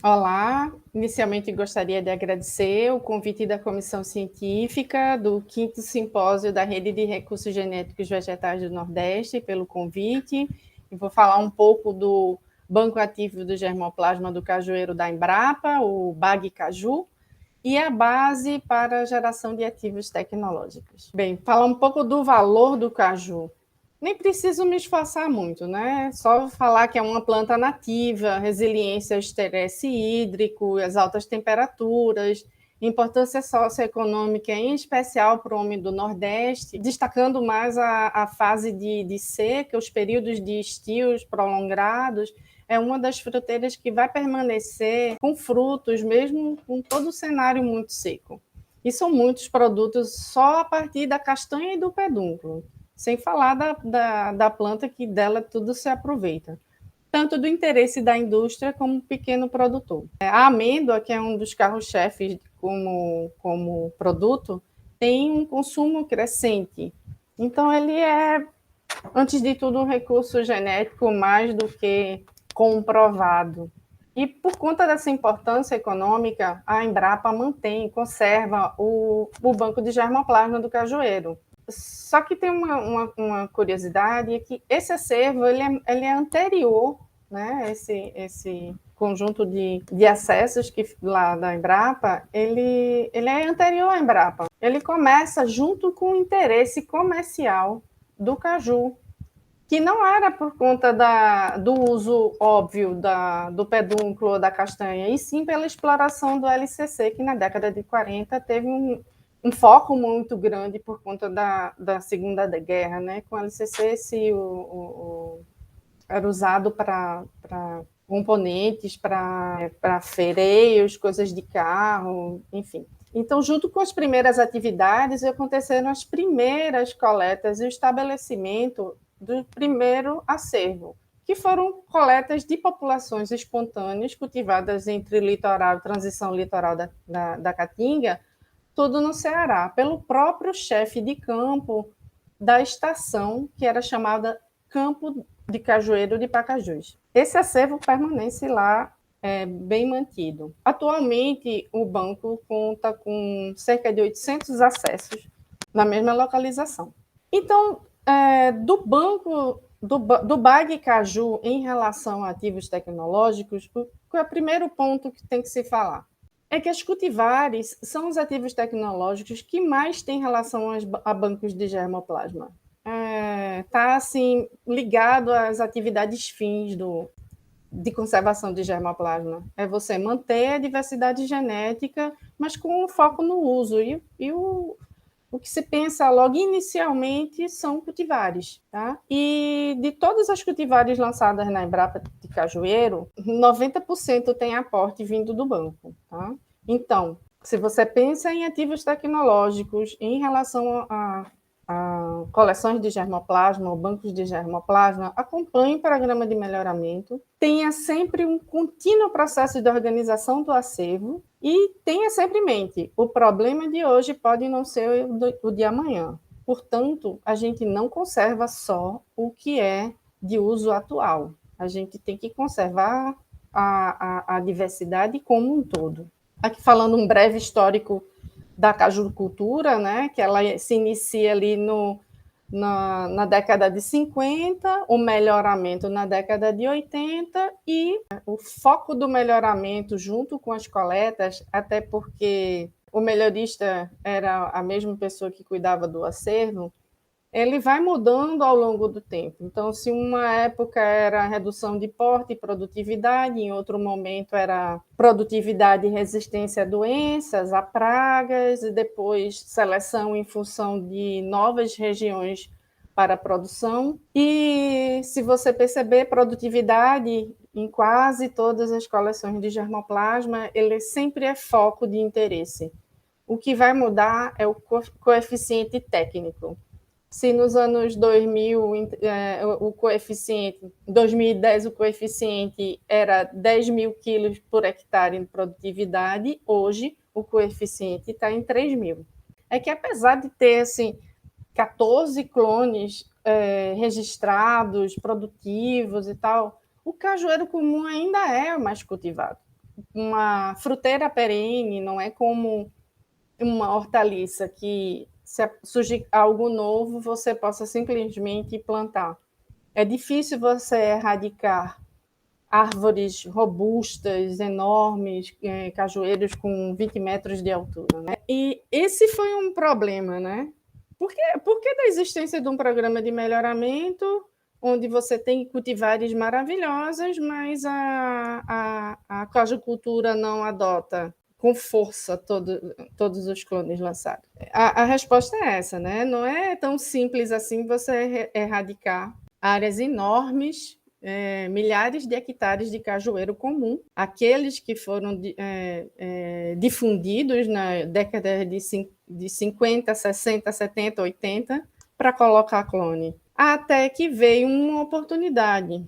Olá, inicialmente gostaria de agradecer o convite da Comissão Científica do 5º Simpósio da Rede de Recursos Genéticos Vegetais do Nordeste pelo convite. E vou falar um pouco do Banco Ativo do Germoplasma do Cajueiro da Embrapa, o BAG-Caju, e a base para a geração de ativos tecnológicos. Bem, falar um pouco do valor do caju. Nem preciso me esforçar muito, né? Só falar que é uma planta nativa, resiliência ao estresse hídrico, as altas temperaturas, importância socioeconômica, em especial para o homem do Nordeste, destacando mais a fase de seca, os períodos de estios prolongados. É uma das fruteiras que vai permanecer com frutos, mesmo com todo o cenário muito seco. E são muitos produtos só a partir da castanha e do pedúnculo, sem falar da planta que dela tudo se aproveita, tanto do interesse da indústria como do pequeno produtor. A amêndoa, que é um dos carros-chefes como produto, tem um consumo crescente. Então, ele é, antes de tudo, um recurso genético mais do que comprovado. E por conta dessa importância econômica, a Embrapa conserva o Banco de Germoplasma do Cajueiro. Só que tem uma curiosidade, é que esse acervo ele é anterior, né? Esse conjunto de acessos que lá da Embrapa, ele é anterior à Embrapa. Ele começa junto com o interesse comercial do caju, que não era por conta do uso óbvio do pedúnculo ou da castanha, e sim pela exploração do LCC, que na década de 40 teve um foco muito grande por conta da Segunda Guerra, né? Com o LCC era usado para componentes, para freio, coisas de carro, enfim. Então, junto com as primeiras atividades, aconteceram as primeiras coletas e o estabelecimento do primeiro acervo, que foram coletas de populações espontâneas cultivadas entre litoral e transição litoral da Caatinga, tudo no Ceará, pelo próprio chefe de campo da estação, que era chamada Campo de Cajueiro de Pacajus. Esse acervo permanece lá bem mantido. Atualmente, o banco conta com cerca de 800 acessos na mesma localização. Então, do banco do BAG Caju em relação a ativos tecnológicos, qual é o primeiro ponto que tem que se falar? É que as cultivares são os ativos tecnológicos que mais têm relação a bancos de germoplasma. Está assim, ligado às atividades fins de conservação de germoplasma. É você manter a diversidade genética, mas com foco no uso. E o que se pensa logo inicialmente são cultivares. Tá? E de todas as cultivares lançadas na Embrapa de Cajueiro, 90% tem aporte vindo do banco. Tá? Então, se você pensa em ativos tecnológicos em relação a coleções de germoplasma ou bancos de germoplasma, acompanhe o programa de melhoramento, tenha sempre um contínuo processo de organização do acervo e tenha sempre em mente, o problema de hoje pode não ser o de amanhã. Portanto, a gente não conserva só o que é de uso atual. A gente tem que conservar a diversidade como um todo. Aqui falando um breve histórico da cajucultura, né, que ela se inicia ali na década de 50, o melhoramento na década de 80 e o foco do melhoramento junto com as coletas, até porque o melhorista era a mesma pessoa que cuidava do acervo, ele vai mudando ao longo do tempo. Então, se uma época era redução de porte e produtividade, em outro momento era produtividade e resistência a doenças, a pragas, e depois seleção em função de novas regiões para a produção. E, se você perceber, produtividade em quase todas as coleções de germoplasma, ele sempre é foco de interesse. O que vai mudar é o coeficiente técnico. Se nos anos 2000 o coeficiente, em 2010 o coeficiente era 10 mil quilos por hectare de produtividade, hoje o coeficiente está em 3 mil. É que apesar de ter assim, 14 clones registrados, produtivos e tal, o cajueiro comum ainda é o mais cultivado. uma fruteira perene, não é como uma hortaliça que, se surgir algo novo, você possa simplesmente plantar. É difícil você erradicar árvores robustas, enormes, cajueiros com 20 metros de altura, né? E esse foi um problema, né? Por que da existência de um programa de melhoramento onde você tem cultivares maravilhosas, mas a cajucultura não adota com força todos os clones lançados? A resposta é essa, né? Não é tão simples assim você erradicar áreas enormes, milhares de hectares de cajueiro comum, aqueles que foram difundidos na década de 50, 60, 70, 80, para colocar clone. Até que veio uma oportunidade.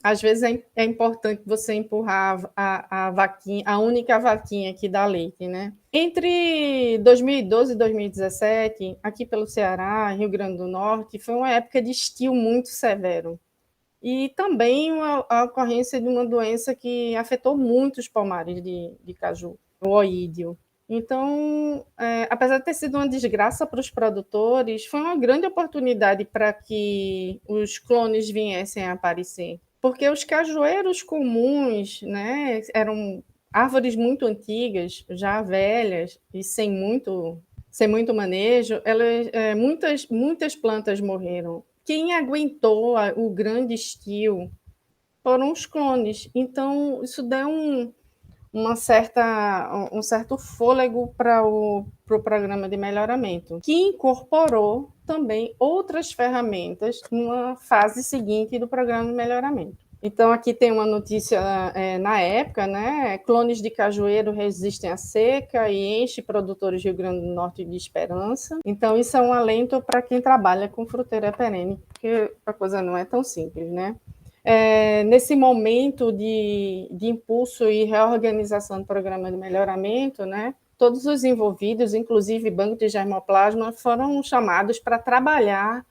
Às vezes é importante você empurrar a vaquinha, a única vaquinha que dá leite, né? Entre 2012 e 2017, aqui pelo Ceará, Rio Grande do Norte, foi uma época de estio muito severo. E também a ocorrência de uma doença que afetou muito os pomares de caju, o oídio. Então, apesar de ter sido uma desgraça para os produtores, foi uma grande oportunidade para que os clones viessem a aparecer. Porque os cajueiros comuns, né, eram árvores muito antigas, já velhas e sem muito manejo, muitas plantas morreram. Quem aguentou o grande estio foram os clones. Então, isso deu um certo fôlego para o programa de melhoramento, que incorporou também outras ferramentas numa fase seguinte do programa de melhoramento. Então, aqui tem uma notícia na época, né? Clones de cajueiro resistem à seca e enche produtores do Rio Grande do Norte de esperança. Então, isso é um alento para quem trabalha com fruteira perene, porque a coisa não é tão simples, né? Nesse momento de impulso e reorganização do programa de melhoramento, né, todos os envolvidos, inclusive banco de germoplasma, foram chamados para trabalhar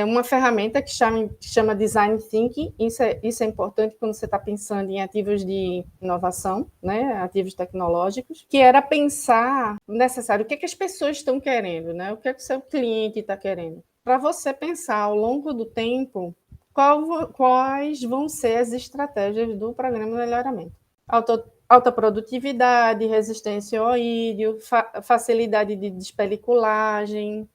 uma ferramenta que chama Design Thinking. Isso é importante quando você está pensando em ativos de inovação, né, ativos tecnológicos, que era pensar necessário o que as pessoas estão querendo, né, o que o seu cliente está querendo, para você pensar ao longo do tempo quais vão ser as estratégias do programa de melhoramento. Alta produtividade, resistência ao oídio, facilidade de despeliculagem,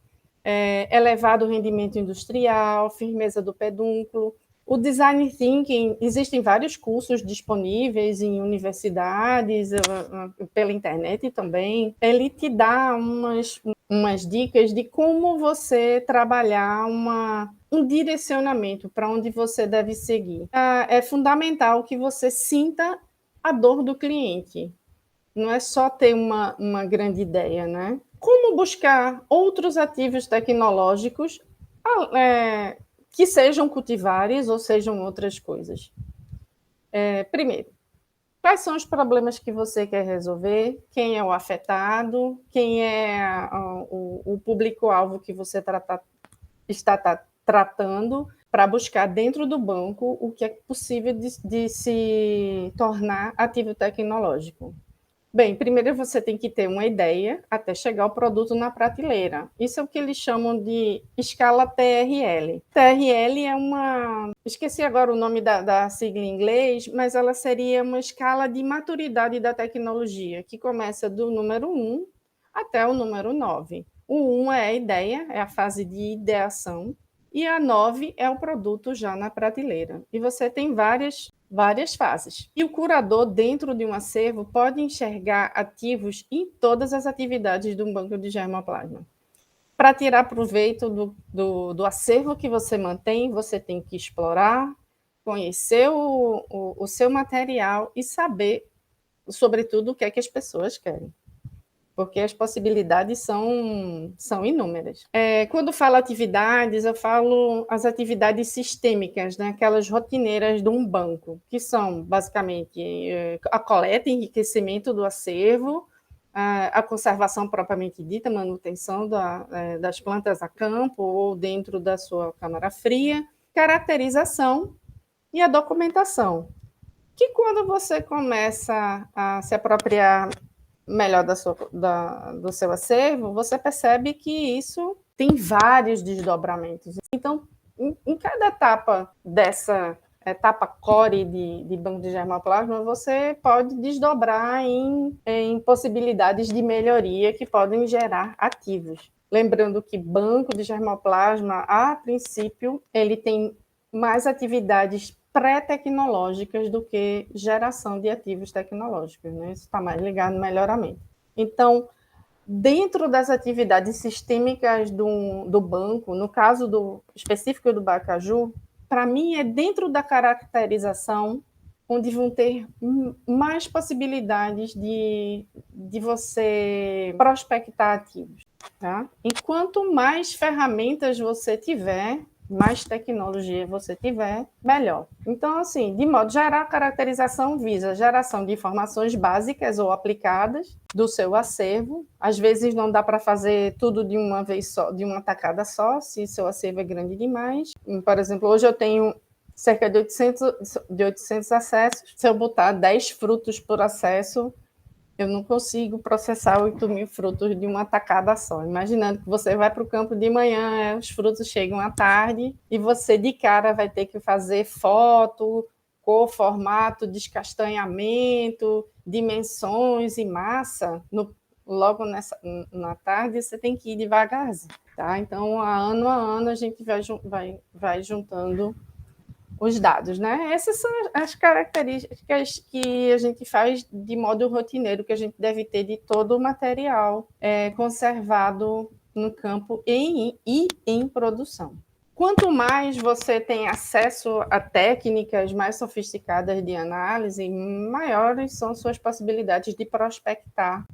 elevado rendimento industrial, firmeza do pedúnculo. O Design Thinking, existem vários cursos disponíveis em universidades, pela internet também. Ele te dá umas dicas de como você trabalhar um direcionamento para onde você deve seguir. É fundamental que você sinta a dor do cliente. Não é só ter uma grande ideia, né? Como buscar outros ativos tecnológicos que sejam cultivares ou sejam outras coisas? Primeiro, quais são os problemas que você quer resolver? Quem é o afetado? Quem é o público-alvo que você está tratando, para buscar dentro do banco o que é possível de se tornar ativo tecnológico? Bem, primeiro você tem que ter uma ideia até chegar o produto na prateleira. Isso é o que eles chamam de escala TRL. TRL é esqueci agora o nome da sigla em inglês, mas ela seria uma escala de maturidade da tecnologia, que começa do número 1 até o número 9. O 1 é a ideia, é a fase de ideação, e a 9 é o produto já na prateleira. E você tem várias fases. E o curador, dentro de um acervo, pode enxergar ativos em todas as atividades de um banco de germoplasma. Para tirar proveito do acervo que você mantém, você tem que explorar, conhecer o seu material e saber, sobretudo, o que é que as pessoas querem. Porque as possibilidades são inúmeras. Quando falo atividades, eu falo as atividades sistêmicas, né? Aquelas rotineiras de um banco, que são, basicamente, a coleta e enriquecimento do acervo, a conservação propriamente dita, manutenção das plantas a campo ou dentro da sua câmara fria, caracterização e a documentação. que quando você começa a se apropriar melhor do seu acervo, você percebe que isso tem vários desdobramentos. Então, em cada etapa dessa etapa core de banco de germoplasma, você pode desdobrar em possibilidades de melhoria que podem gerar ativos. Lembrando que banco de germoplasma, a princípio, ele tem mais atividades pré-tecnológicas do que geração de ativos tecnológicos, né? Isso está mais ligado no melhoramento. Então, dentro das atividades sistêmicas do banco, no caso específico do Bacaju, para mim é dentro da caracterização onde vão ter mais possibilidades de você prospectar ativos. Tá? E quanto mais ferramentas você tiver, mais tecnologia você tiver, melhor. Então, assim, de modo geral, a caracterização visa geração de informações básicas ou aplicadas do seu acervo. Às vezes não dá para fazer tudo de uma vez só, de uma tacada só, se seu acervo é grande demais. Por exemplo, hoje eu tenho cerca de 800 acessos. Se eu botar 10 frutos por acesso, eu não consigo processar 8.000 frutos de uma tacada só. Imaginando que você vai para o campo de manhã, os frutos chegam à tarde e você de cara vai ter que fazer foto, cor, formato, descastanhamento, dimensões e massa. Logo na tarde, você tem que ir devagarzinho. Tá? Então, a ano a gente vai juntando os dados, né? Essas são as características que a gente faz de modo rotineiro, que a gente deve ter de todo o material conservado no campo e em produção. Quanto mais você tem acesso a técnicas mais sofisticadas de análise, maiores são suas possibilidades de prospectar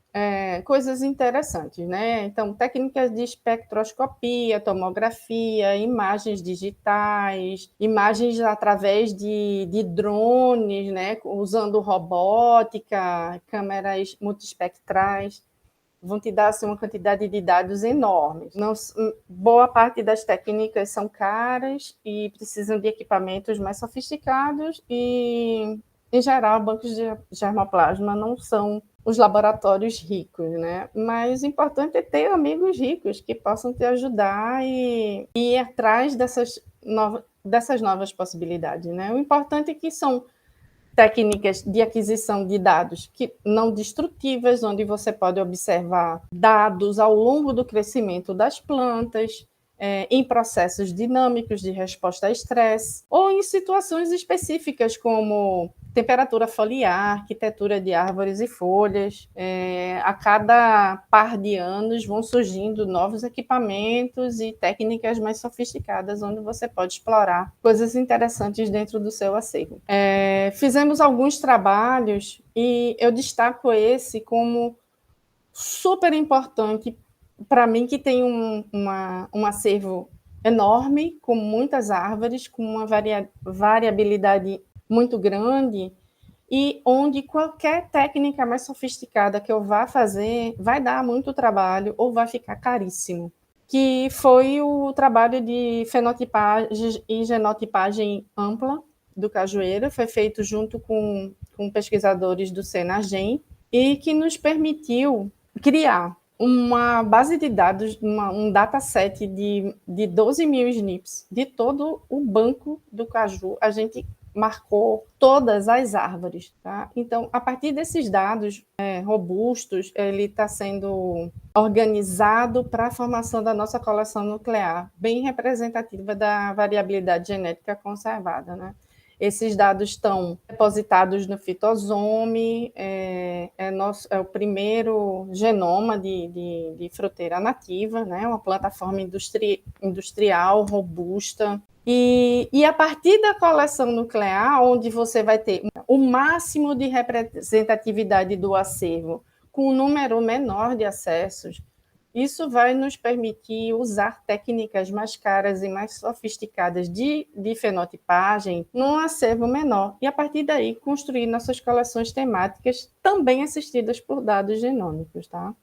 coisas interessantes, né? Então, técnicas de espectroscopia, tomografia, imagens digitais, imagens através de drones, né? Usando robótica, câmeras multiespectrais, vão te dar assim, uma quantidade de dados enormes. Boa parte das técnicas são caras e precisam de equipamentos mais sofisticados e, em geral, bancos de germoplasma não são os laboratórios ricos, né? Mas o importante é ter amigos ricos que possam te ajudar e ir atrás dessas novas possibilidades, né? O importante é que são técnicas de aquisição de dados que não destrutivas, onde você pode observar dados ao longo do crescimento das plantas, em processos dinâmicos de resposta a estresse, ou em situações específicas como temperatura foliar, arquitetura de árvores e folhas. A cada par de anos vão surgindo novos equipamentos e técnicas mais sofisticadas, onde você pode explorar coisas interessantes dentro do seu acervo. Fizemos alguns trabalhos e eu destaco esse como super importante para mim, que tem um acervo enorme, com muitas árvores, com uma variabilidade muito grande, e onde qualquer técnica mais sofisticada que eu vá fazer vai dar muito trabalho ou vai ficar caríssimo, que foi o trabalho de fenotipagem e genotipagem ampla do cajueiro, foi feito junto com pesquisadores do Senagem, e que nos permitiu criar uma base de dados, um dataset de 12.000 SNPs de todo o banco do caju. A gente marcou todas as árvores. Tá? Então, a partir desses dados robustos, ele está sendo organizado para a formação da nossa coleção nuclear, bem representativa da variabilidade genética conservada, né? Esses dados estão depositados no Fitosome, é o primeiro genoma de fruteira nativa, né? Uma plataforma industrial robusta. E a partir da coleção nuclear, onde você vai ter o máximo de representatividade do acervo com um número menor de acessos, isso vai nos permitir usar técnicas mais caras e mais sofisticadas de fenotipagem num acervo menor e, a partir daí, construir nossas coleções temáticas também assistidas por dados genômicos. Tá?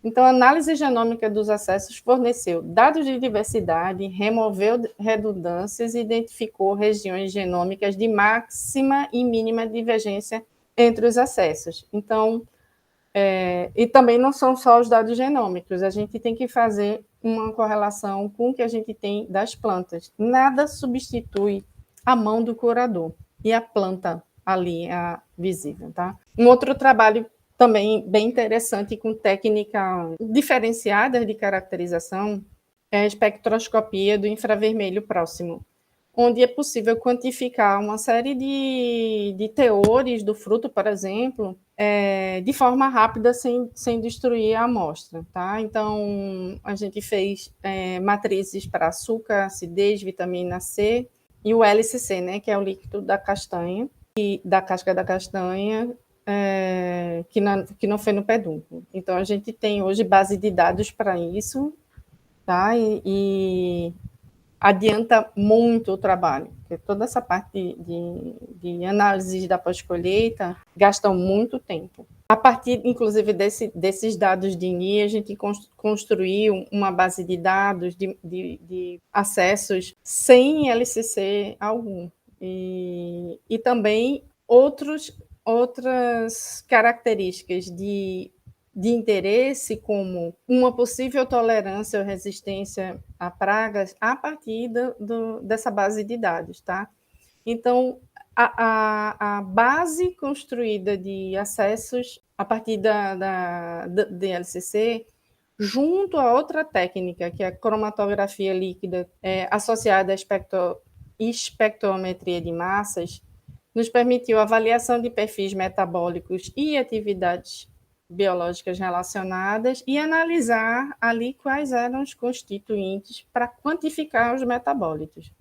Então, a análise genômica dos acessos forneceu dados de diversidade, removeu redundâncias e identificou regiões genômicas de máxima e mínima divergência entre os acessos. Então, e também não são só os dados genômicos, a gente tem que fazer uma correlação com o que a gente tem das plantas. Nada substitui a mão do curador e a planta ali, a visível, tá? Um outro trabalho também bem interessante com técnica diferenciada de caracterização é a espectroscopia do infravermelho próximo, onde é possível quantificar uma série de teores do fruto, por exemplo, de forma rápida, sem destruir a amostra. Tá? Então, a gente fez matrizes para açúcar, acidez, vitamina C e o LCC, né, que é o líquido da castanha, e da casca da castanha, que não foi no pedúnculo. Então, a gente tem hoje base de dados para isso, tá? E adianta muito o trabalho, porque toda essa parte de análise da pós-colheita gasta muito tempo. A partir, inclusive, desses dados de INI, a gente construiu uma base de dados de acessos sem LCC algum. E também outras características de interesse, como uma possível tolerância ou resistência a pragas, a partir dessa base de dados, tá? Então, a base construída de acessos a partir da DLCC, junto a outra técnica, que é a cromatografia líquida, associada à espectrometria de massas, nos permitiu a avaliação de perfis metabólicos e atividades biológicas relacionadas e analisar ali quais eram os constituintes para quantificar os metabólitos.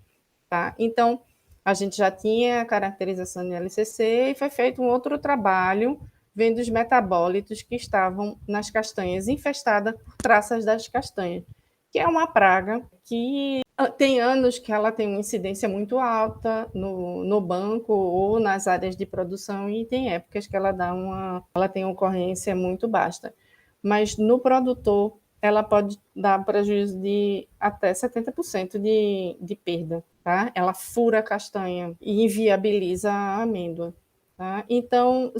Tá? Então, a gente já tinha a caracterização de LCC e foi feito um outro trabalho vendo os metabólitos que estavam nas castanhas, infestadas por traças das castanhas, que é uma praga que tem anos que ela tem uma incidência muito alta no banco ou nas áreas de produção, e tem épocas que ela tem uma ocorrência muito baixa. Mas no produtor, ela pode dar prejuízo de até 70% de perda. Tá? Ela fura a castanha e inviabiliza a amêndoa. Tá? Então,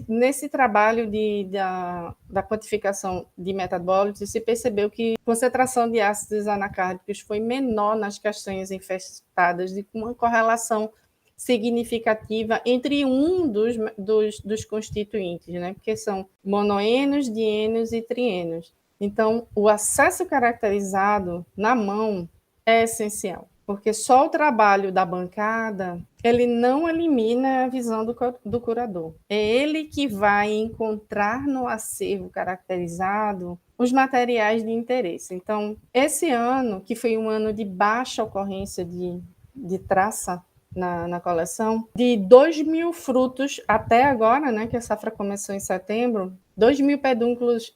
nesse trabalho da quantificação de metabólitos, se percebeu que a concentração de ácidos anacárdicos foi menor nas castanhas infestadas, e com uma correlação significativa entre um dos constituintes, né? Porque são monoenos, dienos e trienos. Então, o acesso caracterizado na mão é essencial, porque só o trabalho da bancada, ele não elimina a visão do curador. É ele que vai encontrar no acervo caracterizado os materiais de interesse. Então, esse ano, que foi um ano de baixa ocorrência de traça na coleção, de 2.000 frutos até agora, né, que a safra começou em setembro, 2.000 pedúnculos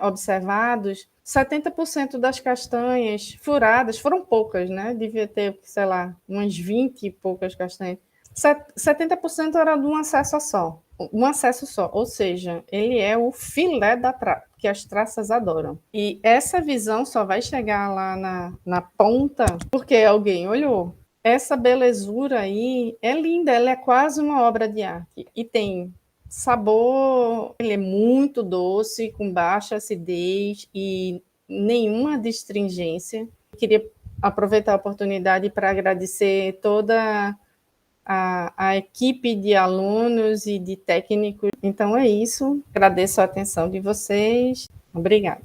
observados, 70% das castanhas furadas, foram poucas, né? Devia ter, sei lá, umas 20 e poucas castanhas. 70% era de um acesso só, ou seja, ele é o filé da traça, que as traças adoram. E essa visão só vai chegar lá na ponta porque alguém olhou. Essa belezura aí é linda, ela é quase uma obra de arte. E tem sabor, ele é muito doce, com baixa acidez e nenhuma astringência. Queria aproveitar a oportunidade para agradecer toda a equipe de alunos e de técnicos. Então é isso, agradeço a atenção de vocês. Obrigada.